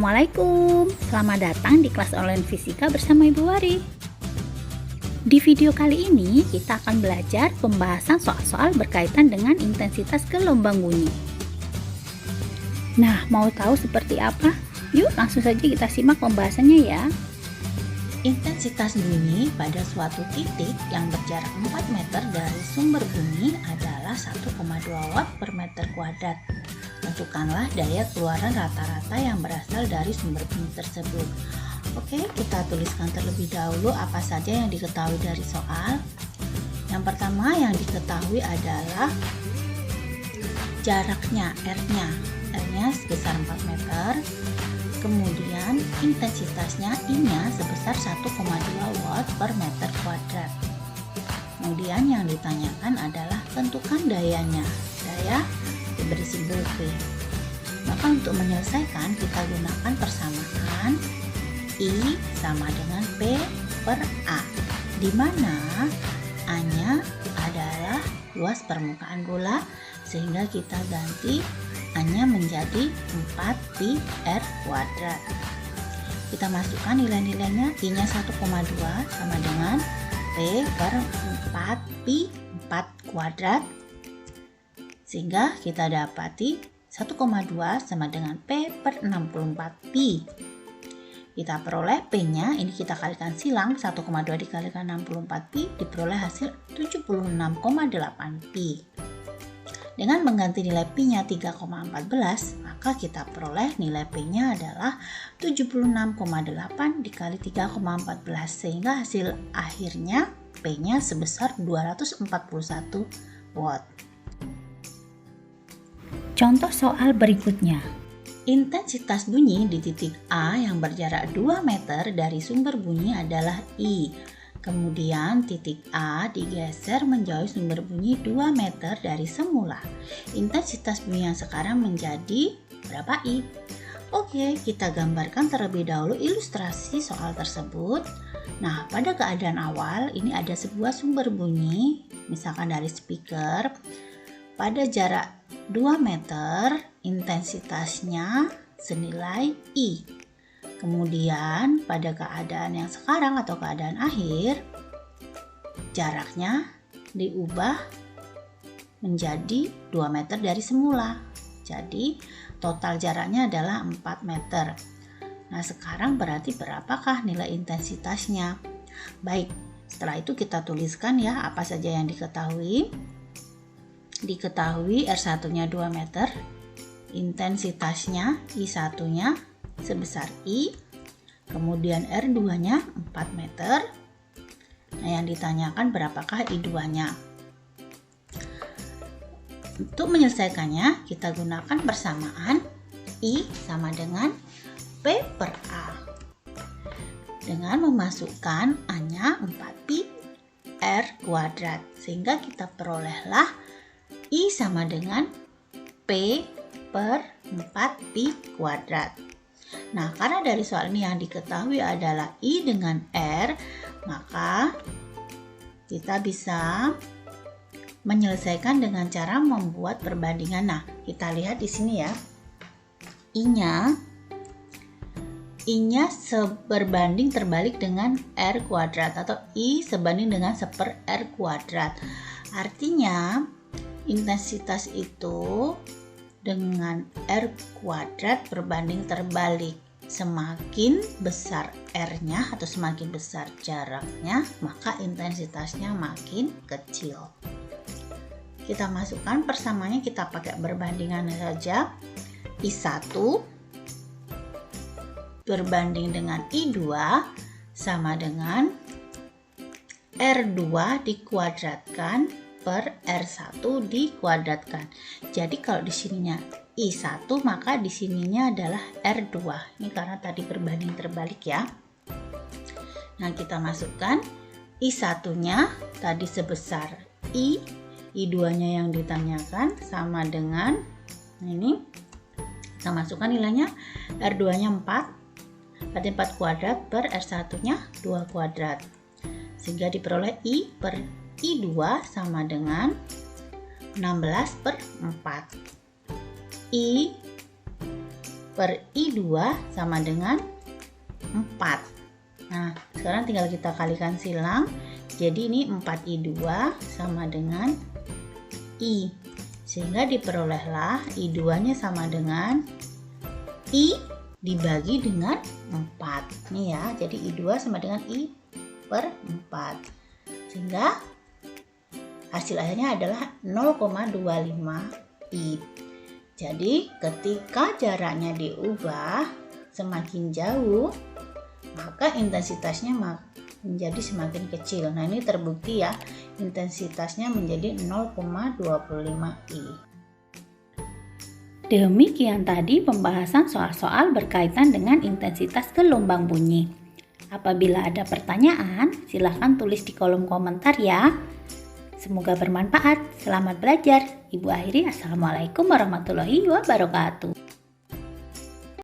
Assalamualaikum, selamat datang di kelas online fisika bersama Ibu Wari. Di video kali ini kita akan belajar pembahasan soal-soal berkaitan dengan intensitas gelombang bunyi. Nah, mau tahu seperti apa? Yuk langsung saja kita simak pembahasannya ya. Intensitas bunyi pada suatu titik yang berjarak 4 meter dari sumber bunyi adalah 1,2 watt per meter kuadrat. Tentukanlah daya keluaran rata-rata yang berasal dari sumber bunyi tersebut. Oke, kita tuliskan terlebih dahulu apa saja yang diketahui dari soal. Yang pertama yang diketahui adalah jaraknya, R-nya sebesar 4 meter. Kemudian intensitasnya I-nya sebesar 1,2 watt per meter kuadrat. Kemudian yang ditanyakan adalah tentukan dayanya. Daya diberi simbol P. Maka untuk menyelesaikan kita gunakan persamaan I sama dengan P per A, di mana A-nya adalah luas permukaan bola, sehingga kita ganti A-nya menjadi 4 pi R kuadrat. Kita masukkan nilai-nilainya, I-nya 1,2 sama dengan P per 4 pi 4 kuadrat, sehingga kita dapati 1,2 sama dengan P per 64 pi. Kita peroleh P-nya, ini kita kalikan silang, 1,2 dikalikan 64 pi diperoleh hasil 76,8 pi. Dengan mengganti nilai Pi-nya 3,14, maka kita peroleh nilai P-nya adalah 76,8 dikali 3,14, sehingga hasil akhirnya P-nya sebesar 241 watt. Contoh soal berikutnya. Intensitas bunyi di titik A yang berjarak 2 meter dari sumber bunyi adalah I. Kemudian titik A digeser menjauhi sumber bunyi 2 meter dari semula. Intensitas bunyi yang sekarang menjadi berapa I? Oke, kita gambarkan terlebih dahulu ilustrasi soal tersebut. Nah, pada keadaan awal ini ada sebuah sumber bunyi, misalkan dari speaker. Pada jarak 2 meter, intensitasnya senilai I. Kemudian pada keadaan yang sekarang atau keadaan akhir, jaraknya diubah menjadi 2 meter dari semula. Jadi total jaraknya adalah 4 meter. Nah, sekarang berarti berapakah nilai intensitasnya? Baik, setelah itu kita tuliskan ya apa saja yang diketahui. Diketahui R1-nya 2 meter, intensitasnya I1-nya sebesar I, kemudian R2-nya 4 meter. Nah, yang ditanyakan berapakah I2-nya? Untuk menyelesaikannya, kita gunakan persamaan I sama dengan P per A. Dengan memasukkan A-nya 4 pi R kuadrat, sehingga kita perolehlah I sama dengan P per 4 pi kuadrat. Nah, karena dari soal ini yang diketahui adalah I dengan R, maka kita bisa menyelesaikan dengan cara membuat perbandingan. Nah, kita lihat di sini ya. I-nya berbanding terbalik dengan R kuadrat, atau I sebanding dengan 1/r kuadrat. Artinya, intensitas itu dengan R kuadrat berbanding terbalik. Semakin besar R-nya atau semakin besar jaraknya, maka intensitasnya makin kecil. Kita masukkan persamaannya, kita pakai perbandingan saja. I1 berbanding dengan I2 sama dengan R2 dikuadratkan per R1 dikuadratkan. Jadi kalau di sininya I1, maka di sininya adalah R2. Ini karena tadi berbanding terbalik ya. Nah, kita masukkan I1-nya tadi sebesar I, I2-nya yang ditanyakan sama dengan ini. Kita masukkan nilainya, R2-nya 4, berarti 4 kuadrat per R1-nya 2 kuadrat. Sehingga diperoleh I per I2 sama dengan 16/4. I per I2 sama dengan 4. Nah, sekarang tinggal kita kalikan silang. Jadi ini 4I2 sama dengan I. Sehingga diperolehlah I2-nya sama dengan I dibagi dengan 4. Nih ya, jadi I2 sama dengan I per 4. Sehingga hasil akhirnya adalah 0,25 I. Jadi ketika jaraknya diubah semakin jauh, maka intensitasnya menjadi semakin kecil. Nah, ini terbukti ya, intensitasnya menjadi 0,25 I. Demikian tadi pembahasan soal-soal berkaitan dengan intensitas gelombang bunyi. Apabila ada pertanyaan, silahkan tulis di kolom komentar ya. Semoga bermanfaat. Selamat belajar. Ibu akhiri, Assalamualaikum warahmatullahi wabarakatuh.